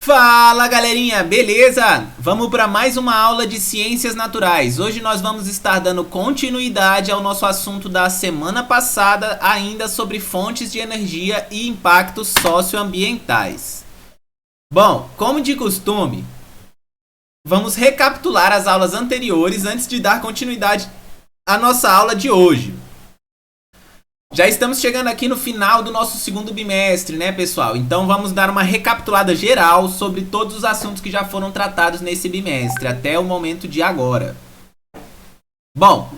Fala galerinha, beleza? Vamos para mais uma aula de ciências naturais. Hoje nós vamos estar dando continuidade ao nosso assunto da semana passada, ainda sobre fontes de energia e impactos socioambientais. Bom, como de costume, vamos recapitular as aulas anteriores antes de dar continuidade à nossa aula de hoje. Já estamos chegando aqui no final do nosso segundo bimestre, né, pessoal? Então vamos dar uma recapitulada geral sobre todos os assuntos que já foram tratados nesse bimestre, até o momento de agora. Bom,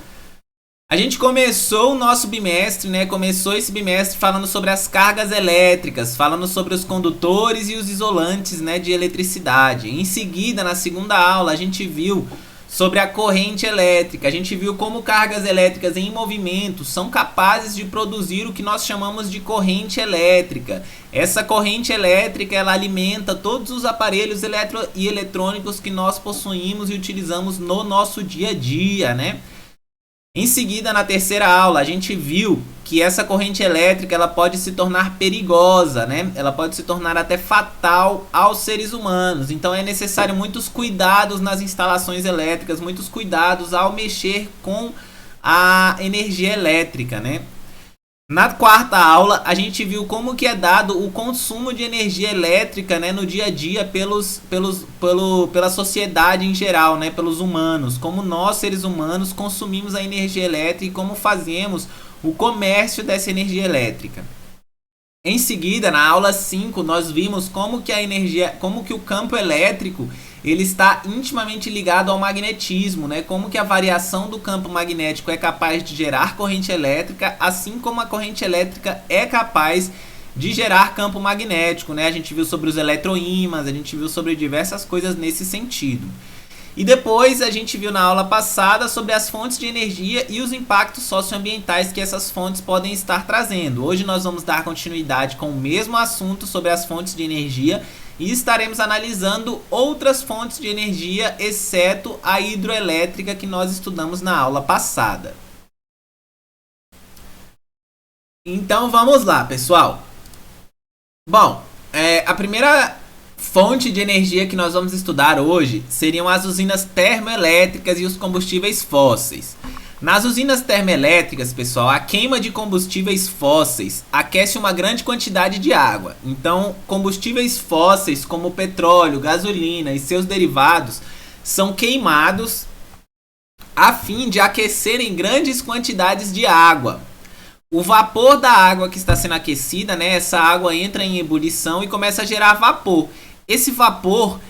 a gente começou o nosso bimestre, né? Começou esse bimestre falando sobre as cargas elétricas, falando sobre os condutores e os isolantes, né, de eletricidade. Em seguida, na segunda aula, a gente viu sobre a corrente elétrica. A gente viu como cargas elétricas em movimento são capazes de produzir o que nós chamamos de corrente elétrica. Essa corrente elétrica, ela alimenta todos os aparelhos e eletrônicos que nós possuímos e utilizamos no nosso dia a dia, né? Em seguida, na terceira aula, a gente viu que essa corrente elétrica ela pode se tornar perigosa, né? Ela pode se tornar até fatal aos seres humanos. Então é necessário muitos cuidados nas instalações elétricas, muitos cuidados ao mexer com a energia elétrica, né? Na quarta aula, a gente viu como que é dado o consumo de energia elétrica, né, no dia a dia pela sociedade em geral, né, pelos humanos. Como nós, seres humanos, consumimos a energia elétrica e como fazemos o comércio dessa energia elétrica. Em seguida, na aula 5, nós vimos como que o campo elétrico ele está intimamente ligado ao magnetismo, né? Como que a variação do campo magnético é capaz de gerar corrente elétrica, assim como a corrente elétrica é capaz de gerar campo magnético, né? A gente viu sobre os eletroímãs, a gente viu sobre diversas coisas nesse sentido. E depois a gente viu na aula passada sobre as fontes de energia e os impactos socioambientais que essas fontes podem estar trazendo. Hoje nós vamos dar continuidade com o mesmo assunto sobre as fontes de energia e estaremos analisando outras fontes de energia, exceto a hidroelétrica que nós estudamos na aula passada. Então vamos lá, pessoal. Bom, a primeira fonte de energia que nós vamos estudar hoje seriam as usinas termoelétricas e os combustíveis fósseis. Nas usinas termoelétricas, pessoal, a queima de combustíveis fósseis aquece uma grande quantidade de água. Então, combustíveis fósseis como petróleo, gasolina e seus derivados são queimados a fim de aquecerem grandes quantidades de água. O vapor da água que está sendo aquecida, né, essa água entra em ebulição e começa a gerar vapor. Esse vapor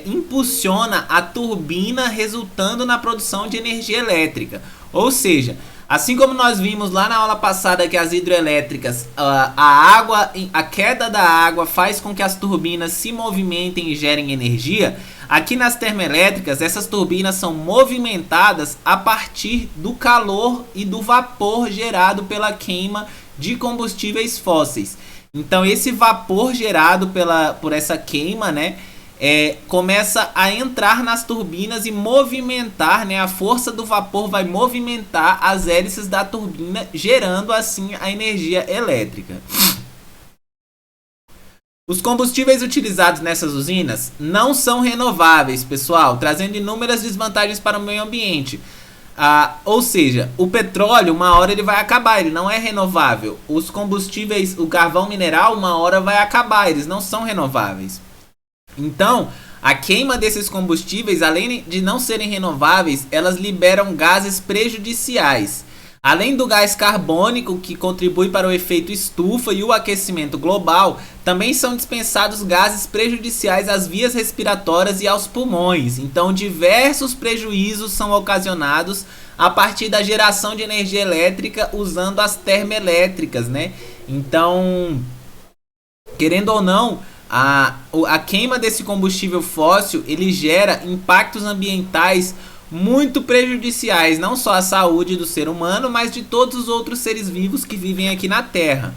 impulsiona a turbina, resultando na produção de energia elétrica. Ou seja, assim como nós vimos lá na aula passada que as hidroelétricas, a queda da água faz com que as turbinas se movimentem e gerem energia, aqui nas termoelétricas essas turbinas são movimentadas a partir do calor e do vapor gerado pela queima de combustíveis fósseis. Então esse vapor gerado por essa queima, né, começa a entrar nas turbinas e movimentar, né, a força do vapor vai movimentar as hélices da turbina, gerando assim a energia elétrica. Os combustíveis utilizados nessas usinas não são renováveis, pessoal, trazendo inúmeras desvantagens para o meio ambiente. Ou seja, o petróleo, uma hora ele vai acabar, ele não é renovável. Os combustíveis, o carvão mineral, uma hora vai acabar, eles não são renováveis. Então, a queima desses combustíveis, além de não serem renováveis, elas liberam gases prejudiciais. Além do gás carbônico, que contribui para o efeito estufa e o aquecimento global, também são dispensados gases prejudiciais às vias respiratórias e aos pulmões. Então, diversos prejuízos são ocasionados a partir da geração de energia elétrica usando as termoelétricas, né? Então, querendo ou não, a queima desse combustível fóssil ele gera impactos ambientais muito prejudiciais, não só à saúde do ser humano, mas de todos os outros seres vivos que vivem aqui na Terra.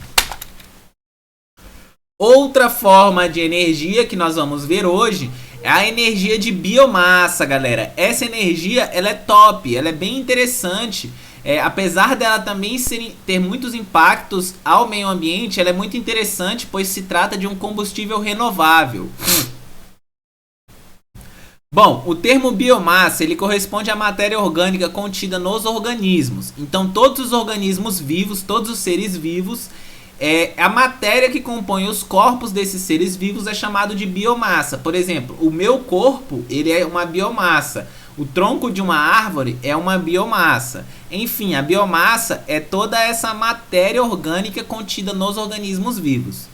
Outra forma de energia que nós vamos ver hoje é a energia de biomassa, galera. Essa energia ela é top, ela é bem interessante. Apesar dela também ter muitos impactos ao meio ambiente, ela é muito interessante, pois se trata de um combustível renovável. Bom, o termo biomassa ele corresponde à matéria orgânica contida nos organismos. Então, todos os organismos vivos, todos os seres vivos, a matéria que compõe os corpos desses seres vivos é chamado de biomassa. Por exemplo, o meu corpo ele é uma biomassa. O tronco de uma árvore é uma biomassa. Enfim, a biomassa é toda essa matéria orgânica contida nos organismos vivos.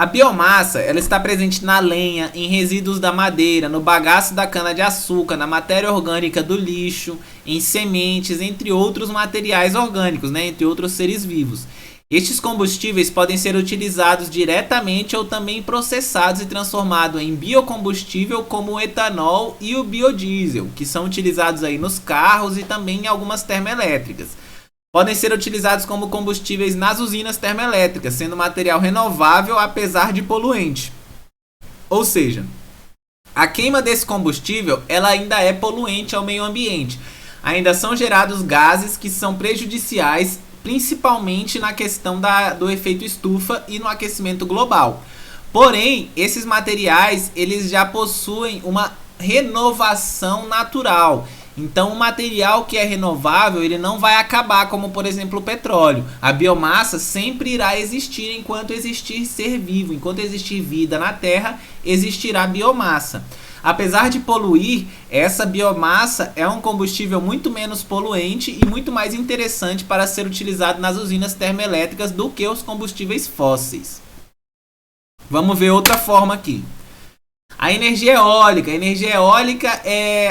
A biomassa ela está presente na lenha, em resíduos da madeira, no bagaço da cana-de-açúcar, na matéria orgânica do lixo, em sementes, entre outros materiais orgânicos, né? Entre outros seres vivos. Estes combustíveis podem ser utilizados diretamente ou também processados e transformados em biocombustível, como o etanol e o biodiesel, que são utilizados aí nos carros e também em algumas termoelétricas. Podem ser utilizados como combustíveis nas usinas termoelétricas, sendo material renovável apesar de poluente. Ou seja, a queima desse combustível ela ainda é poluente ao meio ambiente. Ainda são gerados gases que são prejudiciais, principalmente na questão do efeito estufa e no aquecimento global. Porém, esses materiais eles já possuem uma renovação natural. Então, o material que é renovável, ele não vai acabar, como por exemplo o petróleo. A biomassa sempre irá existir enquanto existir ser vivo. Enquanto existir vida na Terra, existirá biomassa. Apesar de poluir, essa biomassa é um combustível muito menos poluente e muito mais interessante para ser utilizado nas usinas termoelétricas do que os combustíveis fósseis. Vamos ver outra forma aqui. A energia eólica. A energia eólica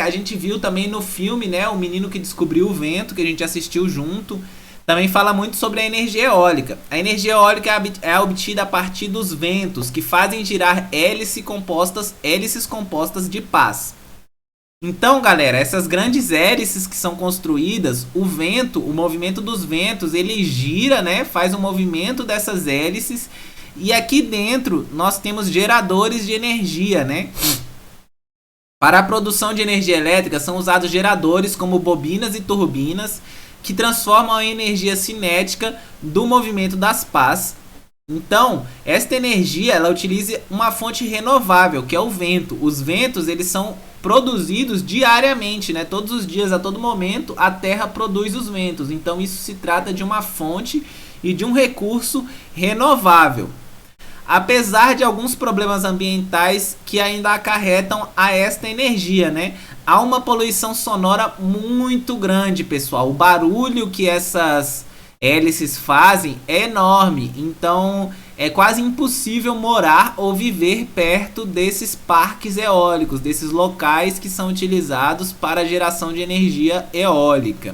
a gente viu também no filme, né? O Menino que Descobriu o Vento, que a gente assistiu junto. Também fala muito sobre a energia eólica. A energia eólica é obtida a partir dos ventos, que fazem girar hélices compostas de pás. Então, galera, essas grandes hélices que são construídas, o vento, o movimento dos ventos, ele gira, né? Faz o movimento dessas hélices. E aqui dentro nós temos geradores de energia, né? Para a produção de energia elétrica são usados geradores como bobinas e turbinas que transformam a energia cinética do movimento das pás. Então, esta energia ela utiliza uma fonte renovável, que é o vento. Os ventos eles são produzidos diariamente, né? Todos os dias, a todo momento, a Terra produz os ventos. Então, isso se trata de uma fonte e de um recurso renovável. Apesar de alguns problemas ambientais que ainda acarretam a esta energia, né? Há uma poluição sonora muito grande, pessoal. O barulho que essas hélices fazem é enorme, então é quase impossível morar ou viver perto desses parques eólicos, desses locais que são utilizados para a geração de energia eólica.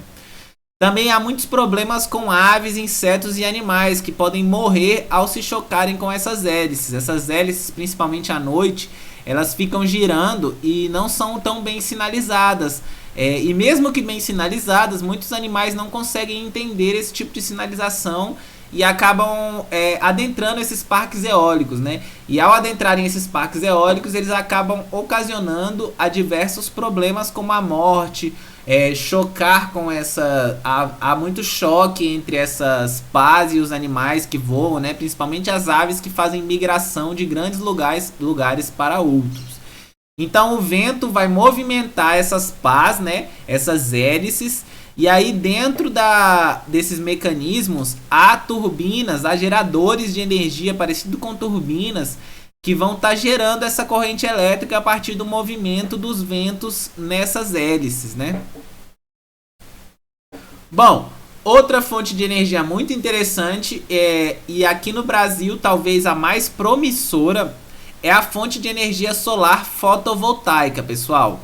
Também há muitos problemas com aves, insetos e animais que podem morrer ao se chocarem com essas hélices. Essas hélices, principalmente à noite, elas ficam girando e não são tão bem sinalizadas. E mesmo que bem sinalizadas, muitos animais não conseguem entender esse tipo de sinalização e acabam adentrando esses parques eólicos, né? E ao adentrarem esses parques eólicos, eles acabam ocasionando a diversos problemas como a morte, chocar com essa... Há muito choque entre essas pás e os animais que voam, né? Principalmente as aves que fazem migração de grandes lugares para outros. Então o vento vai movimentar essas pás, né? Essas hélices. E aí dentro desses mecanismos há turbinas, há geradores de energia parecido com turbinas que vão estar gerando essa corrente elétrica a partir do movimento dos ventos nessas hélices, né? Bom, outra fonte de energia muito interessante e aqui no Brasil talvez a mais promissora é a fonte de energia solar fotovoltaica, pessoal.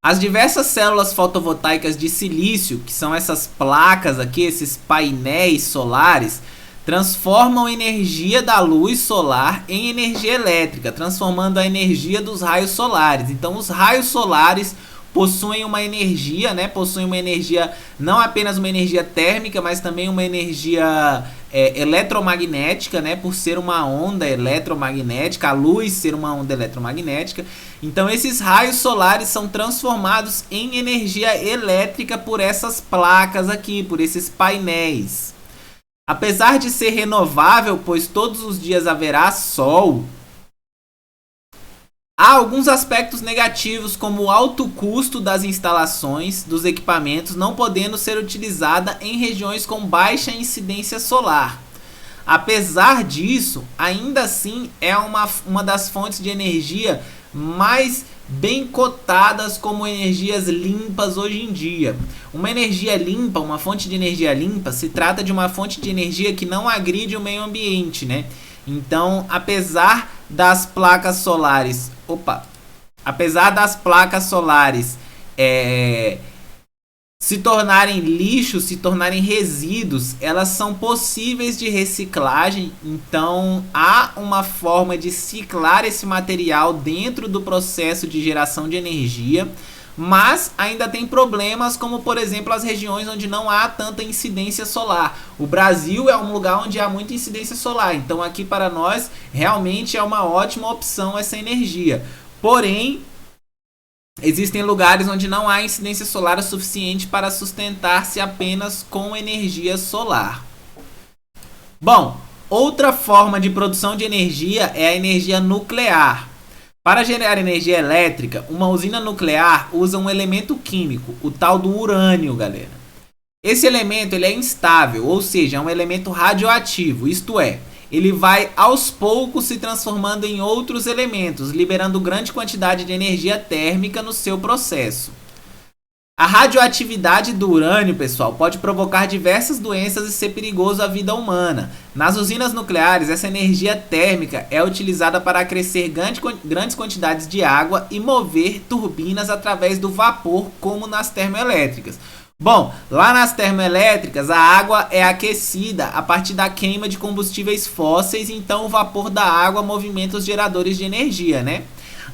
As diversas células fotovoltaicas de silício, que são essas placas aqui, esses painéis solares, transformam a energia da luz solar em energia elétrica, transformando a energia dos raios solares. Então, os raios solares possuem uma energia, né? Possuem uma energia, não apenas uma energia térmica, mas também uma energia eletromagnética, né? Por ser uma onda eletromagnética, a luz ser uma onda eletromagnética. Então, esses raios solares são transformados em energia elétrica por essas placas aqui, por esses painéis. Apesar de ser renovável, pois todos os dias haverá sol, Há alguns aspectos negativos, como o alto custo das instalações dos equipamentos não podendo ser utilizada em regiões com baixa incidência solar. Apesar disso, ainda assim é uma das fontes de energia mais bem cotadas como energias limpas hoje em dia. Uma energia limpa, uma fonte de energia limpa, se trata de uma fonte de energia que não agride o meio ambiente, né? Então, apesar das placas solares, se tornarem lixo, se tornarem resíduos, elas são possíveis de reciclagem. Então há uma forma de ciclar esse material dentro do processo de geração de energia, mas ainda tem problemas, como por exemplo as regiões onde não há tanta incidência solar. O Brasil é um lugar onde há muita incidência solar, então aqui para nós realmente é uma ótima opção essa energia. Porém, existem lugares onde não há incidência solar o suficiente para sustentar-se apenas com energia solar. Bom, outra forma de produção de energia é a energia nuclear. Para gerar energia elétrica, uma usina nuclear usa um elemento químico, o tal do urânio, galera. Esse elemento ele é instável, ou seja, é um elemento radioativo, isto é, ele vai aos poucos se transformando em outros elementos, liberando grande quantidade de energia térmica no seu processo. A radioatividade do urânio, pessoal, pode provocar diversas doenças e ser perigoso à vida humana. Nas usinas nucleares, essa energia térmica é utilizada para acrescer grandes quantidades de água e mover turbinas através do vapor, como nas termoelétricas. Bom, lá nas termoelétricas a água é aquecida a partir da queima de combustíveis fósseis, então o vapor da água movimenta os geradores de energia, né?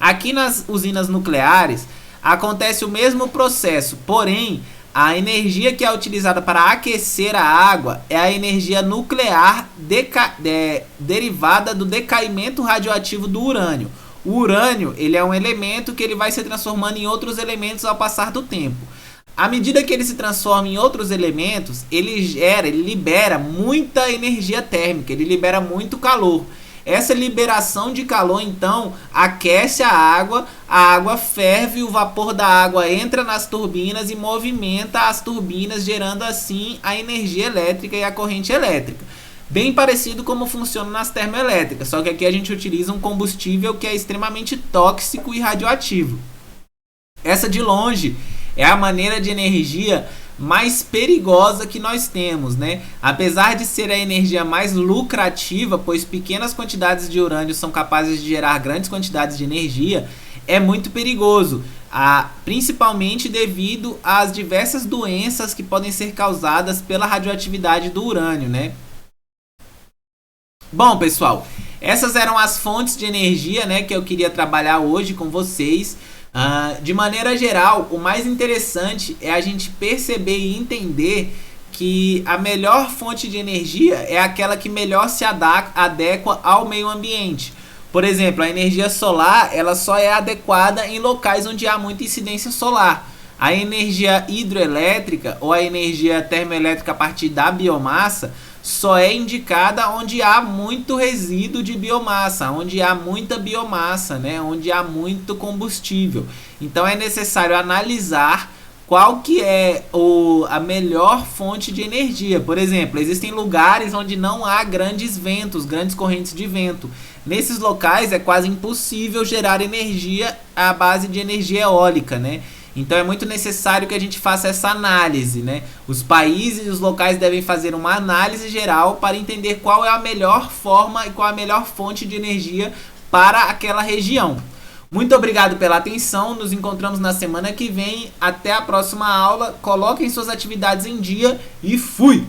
Aqui nas usinas nucleares acontece o mesmo processo, porém a energia que é utilizada para aquecer a água é a energia nuclear derivada do decaimento radioativo do urânio. O urânio ele é um elemento que ele vai se transformando em outros elementos ao passar do tempo. À medida que ele se transforma em outros elementos, ele libera muita energia térmica, ele libera muito calor. Essa liberação de calor, então, aquece a água ferve, o vapor da água entra nas turbinas e movimenta as turbinas, gerando assim a energia elétrica e a corrente elétrica. Bem parecido como funciona nas termoelétricas, só que aqui a gente utiliza um combustível que é extremamente tóxico e radioativo. Essa de longe é a maneira de energia mais perigosa que nós temos, né? Apesar de ser a energia mais lucrativa, pois pequenas quantidades de urânio são capazes de gerar grandes quantidades de energia, é muito perigoso, principalmente devido às diversas doenças que podem ser causadas pela radioatividade do urânio, né? Bom, pessoal, essas eram as fontes de energia, né, que eu queria trabalhar hoje com vocês. De maneira geral, o mais interessante é a gente perceber e entender que a melhor fonte de energia é aquela que melhor se adequa ao meio ambiente. Por exemplo, a energia solar ela só é adequada em locais onde há muita incidência solar. A energia hidroelétrica ou a energia termoelétrica a partir da biomassa só é indicada onde há muito resíduo de biomassa, onde há muita biomassa, né? Onde há muito combustível. Então é necessário analisar qual que é a melhor fonte de energia. Por exemplo, existem lugares onde não há grandes ventos, grandes correntes de vento. Nesses locais é quase impossível gerar energia à base de energia eólica, né? Então é muito necessário que a gente faça essa análise, né? Os países e os locais devem fazer uma análise geral para entender qual é a melhor forma e qual é a melhor fonte de energia para aquela região. Muito obrigado pela atenção, nos encontramos na semana que vem, até a próxima aula, coloquem suas atividades em dia e fui!